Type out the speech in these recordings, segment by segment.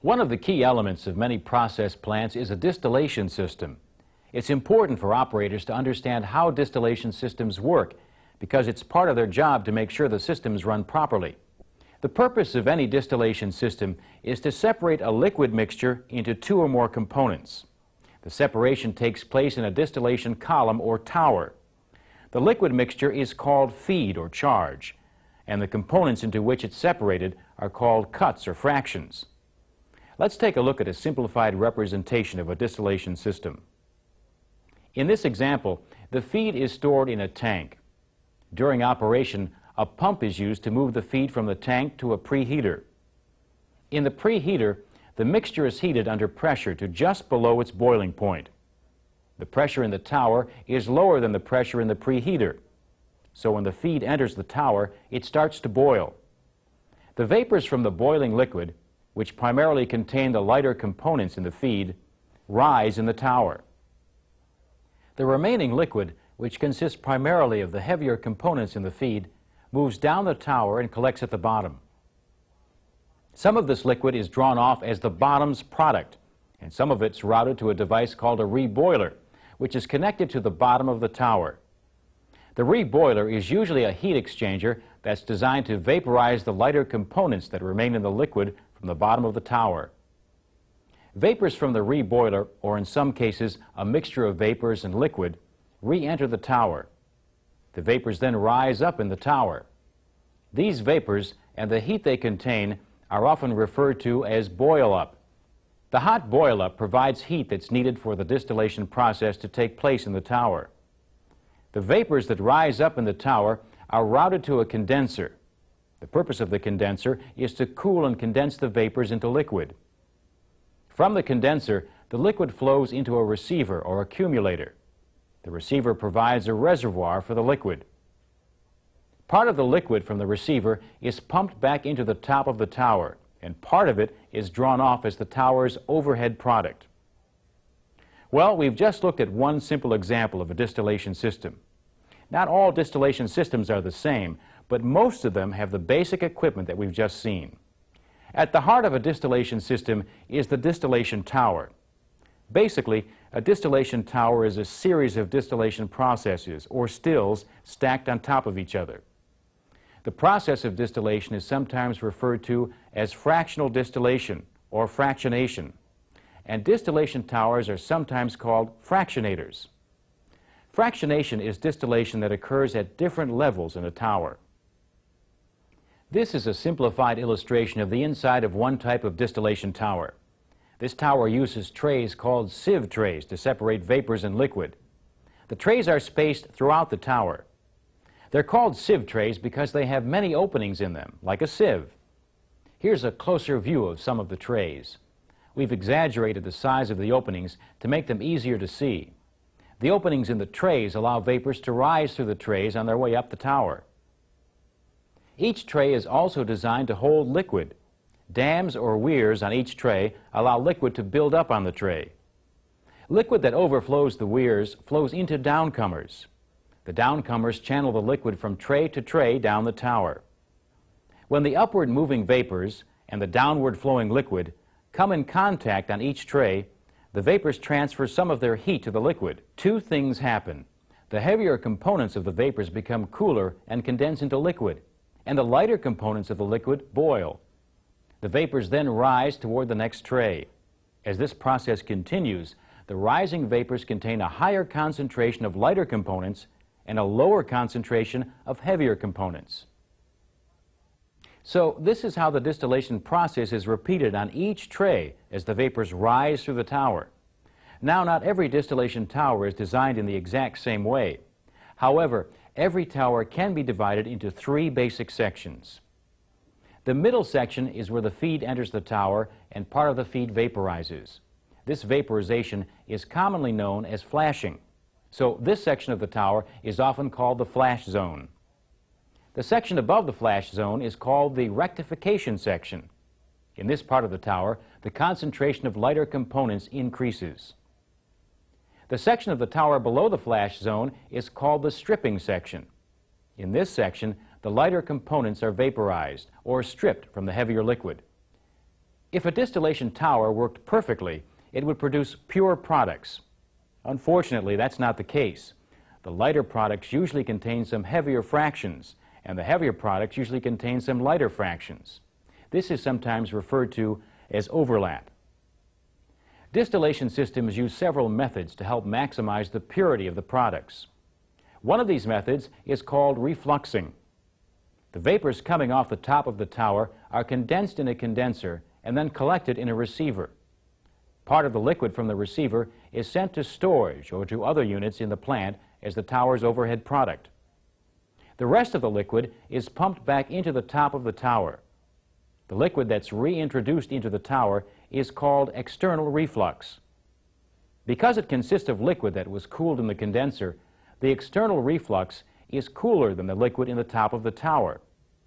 One of the key elements of many process plants is a distillation system. It's important for operators to understand how distillation systems work because it's part of their job to make sure the systems run properly. The purpose of any distillation system is to separate a liquid mixture into two or more components. The separation takes place in a distillation column or tower. The liquid mixture is called feed or charge, and the components into which it's separated are called cuts or fractions. Let's take a look at a simplified representation of a distillation system. In this example, the feed is stored in a tank. During operation, a pump is used to move the feed from the tank to a preheater. In the preheater, the mixture is heated under pressure to just below its boiling point. The pressure in the tower is lower than the pressure in the preheater. So when the feed enters the tower, it starts to boil. The vapors from the boiling liquid, which primarily contain the lighter components in the feed, rise in the tower. The remaining liquid, which consists primarily of the heavier components in the feed, moves down the tower and collects at the bottom. Some of this liquid is drawn off as the bottom's product, and some of it's routed to a device called a reboiler, which is connected to the bottom of the tower. The reboiler is usually a heat exchanger that's designed to vaporize the lighter components that remain in the liquid from the bottom of the tower. Vapors from the reboiler, or in some cases a mixture of vapors and liquid, re-enter the tower. The vapors then rise up in the tower. These vapors and the heat they contain are often referred to as boil-up. The hot boil-up provides heat that's needed for the distillation process to take place in the tower. The vapors that rise up in the tower are routed to a condenser. The purpose of the condenser is to cool and condense the vapors into liquid. From the condenser, the liquid flows into a receiver or accumulator. The receiver provides a reservoir for the liquid. Part of the liquid from the receiver is pumped back into the top of the tower, and part of it is drawn off as the tower's overhead product. Well, we've just looked at one simple example of a distillation system. Not all distillation systems are the same, but most of them have the basic equipment that we've just seen. At the heart of a distillation system is the distillation tower. Basically, a distillation tower is a series of distillation processes, or stills, stacked on top of each other. The process of distillation is sometimes referred to as fractional distillation or fractionation, and distillation towers are sometimes called fractionators. Fractionation is distillation that occurs at different levels in a tower. This is a simplified illustration of the inside of one type of distillation tower. This tower uses trays called sieve trays to separate vapors and liquid. The trays are spaced throughout the tower. They're called sieve trays because they have many openings in them, like a sieve. Here's a closer view of some of the trays. We've exaggerated the size of the openings to make them easier to see. The openings in the trays allow vapors to rise through the trays on their way up the tower. Each tray is also designed to hold liquid. Dams or weirs on each tray allow liquid to build up on the tray. Liquid that overflows the weirs flows into downcomers. The downcomers channel the liquid from tray to tray down the tower. When the upward moving vapors and the downward flowing liquid come in contact on each tray, the vapors transfer some of their heat to the liquid. Two things happen. The heavier components of the vapors become cooler and condense into liquid, and the lighter components of the liquid boil. The vapors then rise toward the next tray. As this process continues, the rising vapors contain a higher concentration of lighter components and a lower concentration of heavier components. So this is how the distillation process is repeated on each tray as the vapors rise through the tower. Now, not every distillation tower is designed in the exact same way. However, every tower can be divided into three basic sections. The middle section is where the feed enters the tower and part of the feed vaporizes. This vaporization is commonly known as flashing. So this section of the tower is often called the flash zone. The section above the flash zone is called the rectification section. In this part of the tower, the concentration of lighter components increases. The section of the tower below the flash zone is called the stripping section. In this section, the lighter components are vaporized or stripped from the heavier liquid. If a distillation tower worked perfectly, it would produce pure products. Unfortunately, that's not the case. The lighter products usually contain some heavier fractions, and the heavier products usually contain some lighter fractions. This is sometimes referred to as overlap. Distillation systems use several methods to help maximize the purity of the products. One of these methods is called refluxing. The vapors coming off the top of the tower are condensed in a condenser and then collected in a receiver. Part of the liquid from the receiver is sent to storage or to other units in the plant as the tower's overhead product. The rest of the liquid is pumped back into the top of the tower. The liquid that's reintroduced into the tower is called external reflux. Because it consists of liquid that was cooled in the condenser, the external reflux is cooler than the liquid in the top of the tower.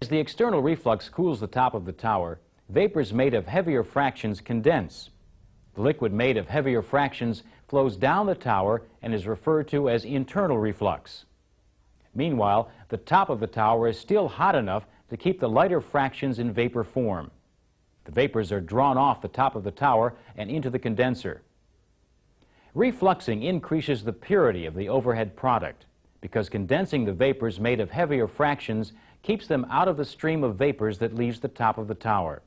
As the external reflux cools the top of the tower, vapors made of heavier fractions condense. The liquid made of heavier fractions flows down the tower and is referred to as internal reflux. Meanwhile, the top of the tower is still hot enough to keep the lighter fractions in vapor form. The vapors are drawn off the top of the tower and into the condenser. Refluxing increases the purity of the overhead product because condensing the vapors made of heavier fractions keeps them out of the stream of vapors that leaves the top of the tower.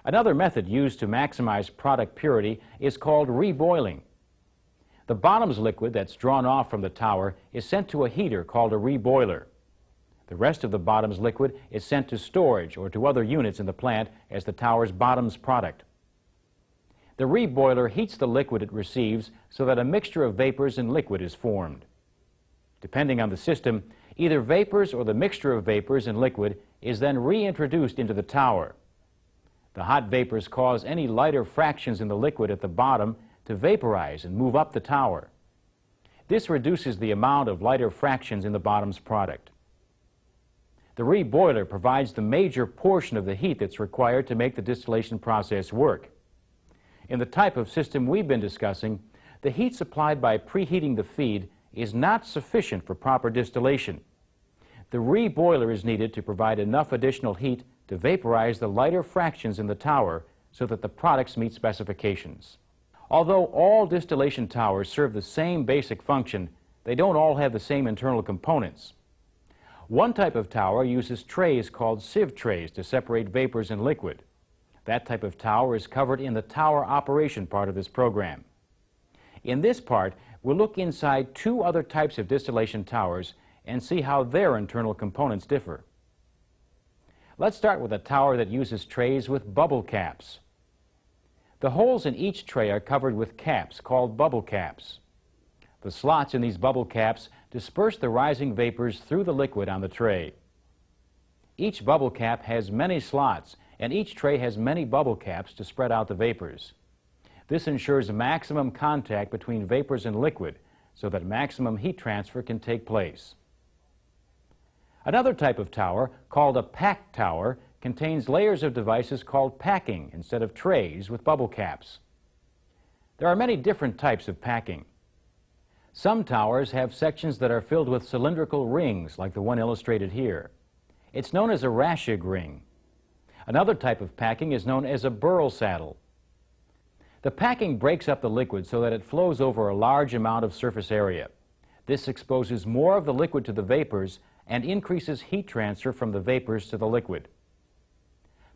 Another method used to maximize product purity is called reboiling. The bottom's liquid that's drawn off from the tower is sent to a heater called a reboiler. The rest of the bottom's liquid is sent to storage or to other units in the plant as the tower's bottom's product. The reboiler heats the liquid it receives so that a mixture of vapors and liquid is formed. Depending on the system, either vapors or the mixture of vapors and liquid is then reintroduced into the tower. The hot vapors cause any lighter fractions in the liquid at the bottom to vaporize and move up the tower. This reduces the amount of lighter fractions in the bottom's product. The reboiler provides the major portion of the heat that's required to make the distillation process work. In the type of system we've been discussing, the heat supplied by preheating the feed is not sufficient for proper distillation. The reboiler is needed to provide enough additional heat to vaporize the lighter fractions in the tower so that the products meet specifications. Although all distillation towers serve the same basic function, they don't all have the same internal components. One type of tower uses trays called sieve trays to separate vapors and liquid. That type of tower is covered in the tower operation part of this program. In this part, we'll look inside two other types of distillation towers and see how their internal components differ. Let's start with a tower that uses trays with bubble caps. The holes in each tray are covered with caps called bubble caps. The slots in these bubble caps disperse the rising vapors through the liquid on the tray. Each bubble cap has many slots, and each tray has many bubble caps to spread out the vapors. This ensures maximum contact between vapors and liquid so that maximum heat transfer can take place. Another type of tower, called a pack tower, contains layers of devices called packing instead of trays with bubble caps. There are many different types of packing. Some towers have sections that are filled with cylindrical rings like the one illustrated here. It's known as a Raschig ring. Another type of packing is known as a burl saddle. The packing breaks up the liquid so that it flows over a large amount of surface area. This exposes more of the liquid to the vapors and increases heat transfer from the vapors to the liquid.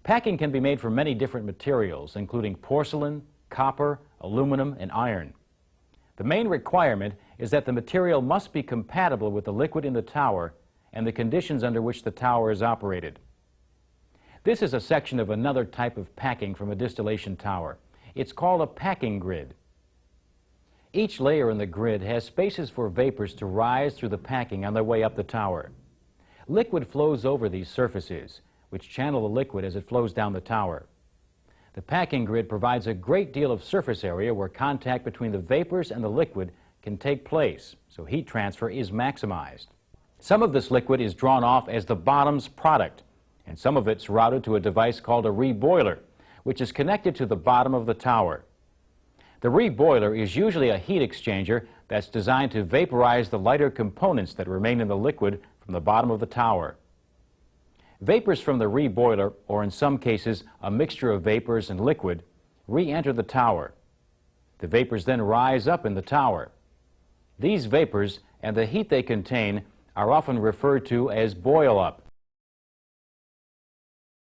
Packing can be made from many different materials, including porcelain, copper, aluminum, and iron. The main requirement is that the material must be compatible with the liquid in the tower and the conditions under which the tower is operated. This is a section of another type of packing from a distillation tower. It's called a packing grid. Each layer in the grid has spaces for vapors to rise through the packing on their way up the tower. Liquid flows over these surfaces, which channel the liquid as it flows down the tower. The packing grid provides a great deal of surface area where contact between the vapors and the liquid can take place, so heat transfer is maximized. Some of this liquid is drawn off as the bottom's product, and some of it's routed to a device called a reboiler, which is connected to the bottom of the tower. The reboiler is usually a heat exchanger that's designed to vaporize the lighter components that remain in the liquid from the bottom of the tower. Vapors from the reboiler, or in some cases a mixture of vapors and liquid, re-enter the tower. The vapors then rise up in the tower. These vapors and the heat they contain are often referred to as boil-up.